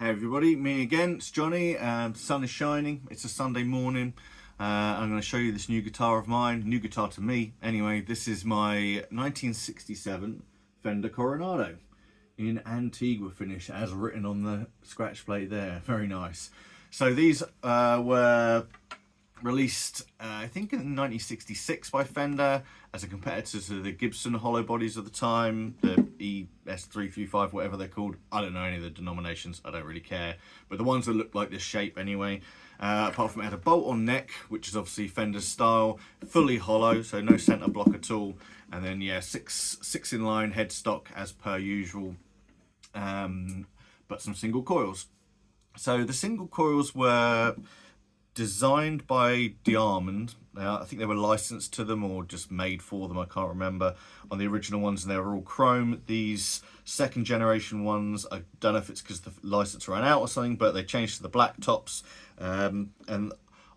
Hey everybody, me again, it's Johnny. The sun is shining, it's a Sunday morning. I'm going to show you this new guitar of mine, new guitar to me anyway. This is my 1967 Fender Coronado in Antigua finish, as written on the scratch plate there. Very nice. So these were released I think in 1966 by Fender as a competitor to the Gibson hollow bodies of the time, the ES335, whatever they're called. I don't know any of the denominations, I don't really care, but the ones that look like this shape anyway. Apart from it had a bolt on neck, which is obviously Fender's style, fully hollow, so no center block at all, and then yeah, six in line headstock as per usual, but some single coils. So the single coils were designed by Diamond. I think they were licensed to them or just made for them, I can't remember, on the original ones, and they were all chrome. These second generation ones, I don't know if it's because the license ran out or something, but they changed to the black tops, and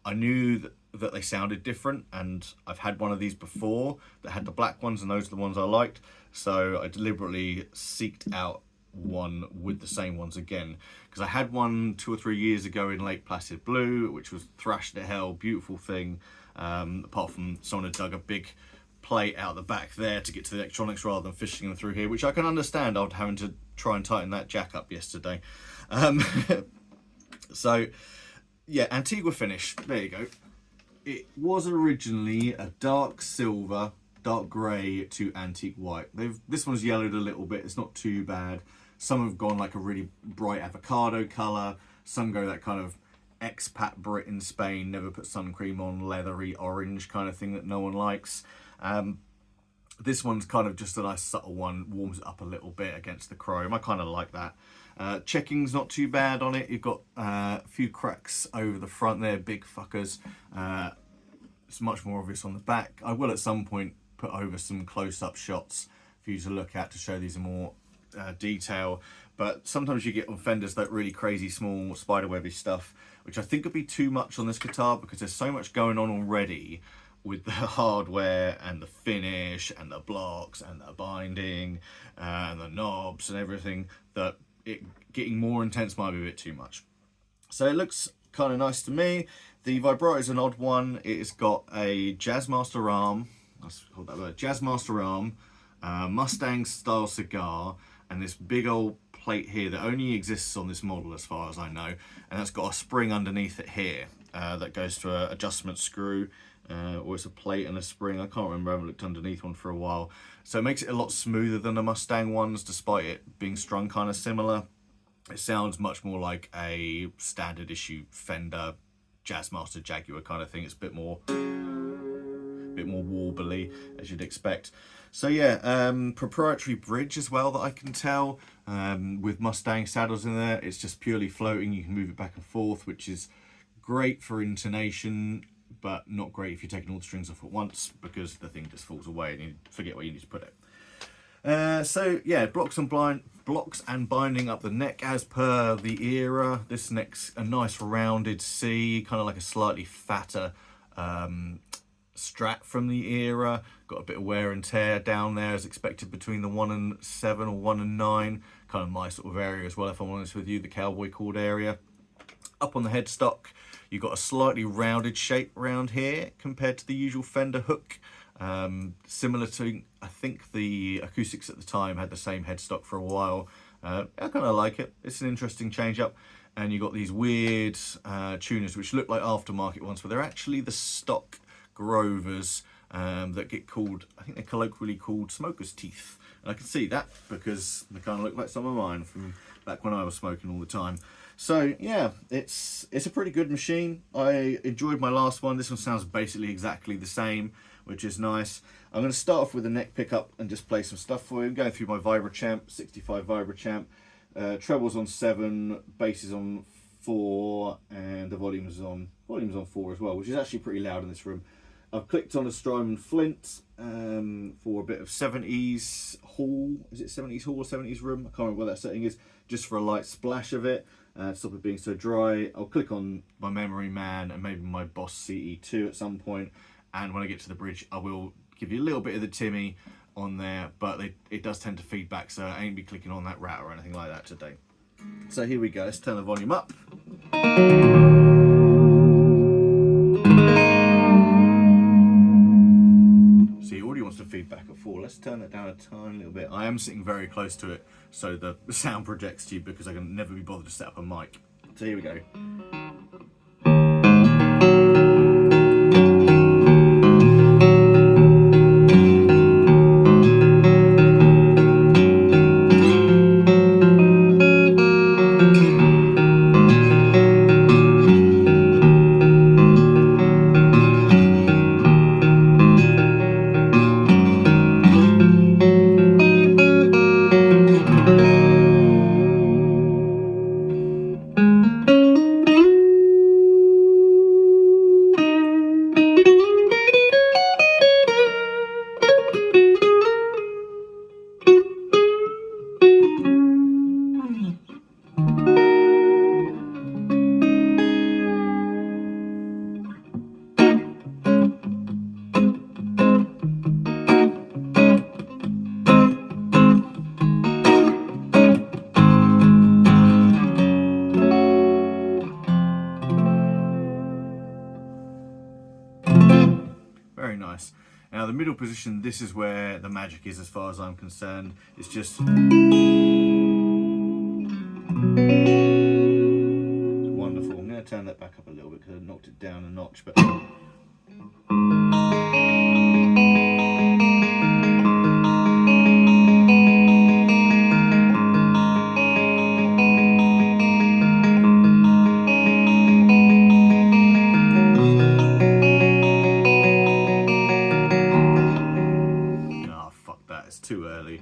I knew that they sounded different, and I've had one of these before that had the black ones, and those are the ones I liked, so I deliberately seeked out one with the same ones again, because I had one 2 or 3 years ago in Lake Placid Blue, which was thrashed to hell, beautiful thing, apart from someone had dug a big plate out the back there to get to the electronics rather than fishing them through here, which I can understand after having to try and tighten that jack up yesterday. So yeah, Antigua finish, there you go. It was originally a dark silver, dark grey to antique white. This one's yellowed a little bit, it's not too bad. Some have gone like a really bright avocado colour, some go that kind of expat Brit in Spain, never put sun cream on, leathery orange kind of thing that no one likes. This one's kind of just a nice subtle one, warms it up a little bit against the chrome. I kind of like that. Checking's not too bad on it. You've got a few cracks over the front there, big fuckers. It's much more obvious on the back. I will at some point put over some close-up shots for you to look at to show these in more detail, but sometimes you get on Fenders that really crazy small spiderwebby stuff, which I think would be too much on this guitar because there's so much going on already with the hardware and the finish and the blocks and the binding and the knobs and everything, that it getting more intense might be a bit too much. So it looks kind of nice to me. The vibrato is an odd one. It has got a Jazzmaster arm, let's hold that word, Jazzmaster arm, Mustang style cigar, and this big old plate here that only exists on this model as far as I know, and that's got a spring underneath it here that goes to an adjustment screw, or it's a plate and a spring, I can't remember, I haven't looked underneath one for a while. So it makes it a lot smoother than the Mustang ones, despite it being strung kind of similar. It sounds much more like a standard issue Fender Jazzmaster Jaguar kind of thing. It's a bit more warbly, as you'd expect. So yeah, proprietary bridge as well that I can tell, with Mustang saddles in there. It's just purely floating, you can move it back and forth, which is great for intonation, but not great if you're taking all the strings off at once, because the thing just falls away and you forget where you need to put it. So yeah, blocks and binding up the neck as per the era. This neck's a nice rounded C, kind of like a slightly fatter Strat from the era. Got a bit of wear and tear down there as expected between the 1 and 7 or 1 and 9, kind of my sort of area as well, if I'm honest with you, the cowboy chord area. Up on the headstock you've got a slightly rounded shape around here compared to the usual Fender hook, similar to, I think the acoustics at the time had the same headstock for a while. I kind of like it, it's an interesting change up. And you've got these weird tuners which look like aftermarket ones, but they're actually the stock Grovers that get called, I think they're colloquially called smoker's teeth. And I can see that because they kind of look like some of mine from back when I was smoking all the time. So yeah, it's a pretty good machine. I enjoyed my last one. This one sounds basically exactly the same, which is nice. I'm going to start off with a neck pickup and just play some stuff for you. I'm going through my VibroChamp, 65 VibroChamp. Trebles on 7, basses on 4, and the volume is on 4 as well, which is actually pretty loud in this room. I've clicked on a Strymon Flint for a bit of 70s hall. Is it 70s hall or 70s room? I can't remember what that setting is. Just for a light splash of it, to stop it being so dry. I'll click on my Memory Man and maybe my Boss CE2 at some point. And when I get to the bridge, I will give you a little bit of the Timmy on there, but it does tend to feed back, so I ain't be clicking on that rat or anything like that today. So here we go, let's turn the volume up. See, audio wants to feedback at 4. Let's turn that down a tiny little bit. I am sitting very close to it, so the sound projects to you because I can never be bothered to set up a mic. So here we go. Very nice. Now the middle position, this is where the magic is as far as I'm concerned. It's just wonderful. I'm going to turn that back up a little bit because I knocked it down a notch, but it's too early.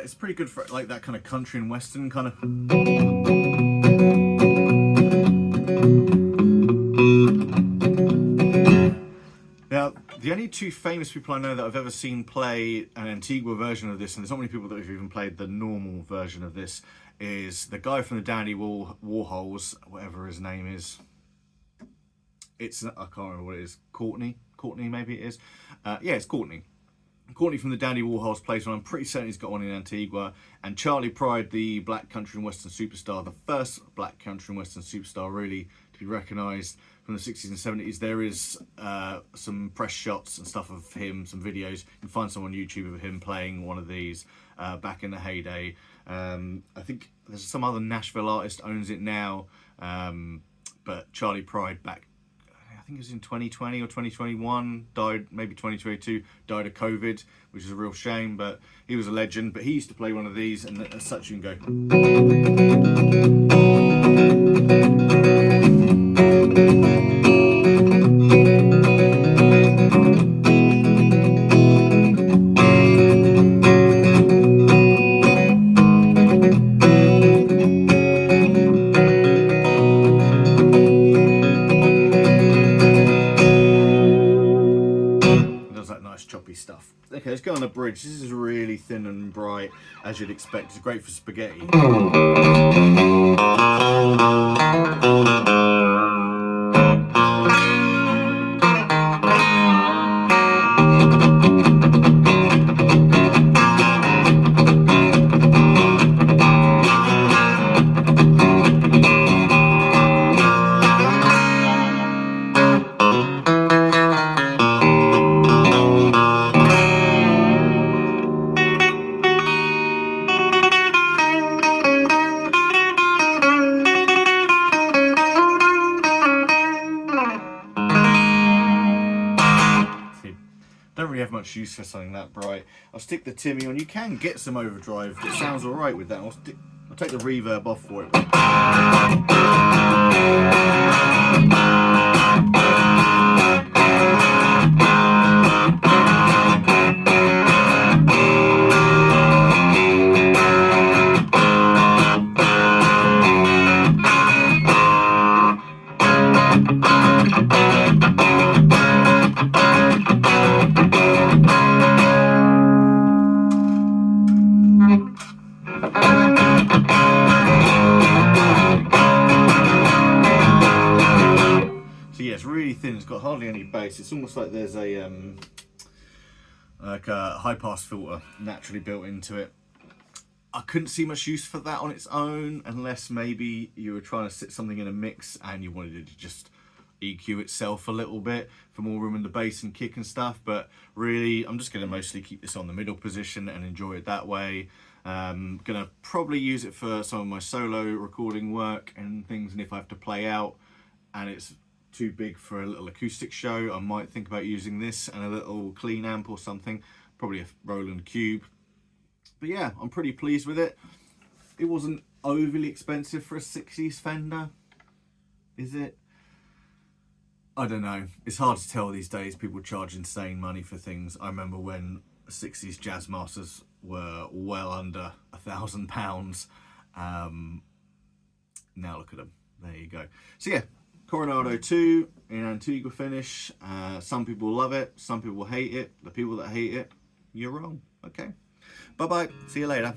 It's pretty good for like that kind of country and western kind of. Now, the only two famous people I know that I've ever seen play an Antigua version of this, and there's not many people that have even played the normal version of this, is the guy from the Dandy Warhols, whatever his name is. I can't remember what it is. Courtney maybe it is. Yeah, it's Courtney. Courtney from the Dandy Warhols plays one. I'm pretty certain he's got one in Antigua. And Charlie Pride, the black country and western superstar, the first black country and western superstar really to be recognised from the 60s and 70s. There is some press shots and stuff of him, some videos. You can find some on YouTube of him playing one of these back in the heyday. I think there's some other Nashville artist owns it now. But Charlie Pride back, I think it was in 2020 or 2021, died, maybe 2022, died of COVID, which is a real shame, but he was a legend. But he used to play one of these, and as such you can choppy stuff. Okay, let's go on the bridge. This is really thin and bright. right, as you'd expect. It's great for spaghetti. Don't really have much use for something that bright. I'll stick the Timmy on. You can get some overdrive that sounds alright with that. I'll take the reverb off for it. So yeah, it's really thin. It's got hardly any bass. It's almost like there's a high pass filter naturally built into it. I couldn't see much use for that on its own, unless maybe you were trying to sit something in a mix and you wanted it to just EQ itself a little bit for more room in the bass and kick and stuff. But really, I'm just going to mostly keep this on the middle position and enjoy it that way. Gonna probably use it for some of my solo recording work and things, and if I have to play out and it's too big for a little acoustic show, I might think about using this and a little clean amp or something, probably a Roland Cube. But yeah, I'm pretty pleased with it. It wasn't overly expensive for a 60s Fender, is it? I don't know. It's hard to tell these days. People charge insane money for things. I remember when 60s Jazz Masters were well under £1,000. Now look at them. There you go. So yeah, Coronado 2 in Antigua finish. Some people love it, some people hate it. The people that hate it, you're wrong. Okay, bye bye, see you later.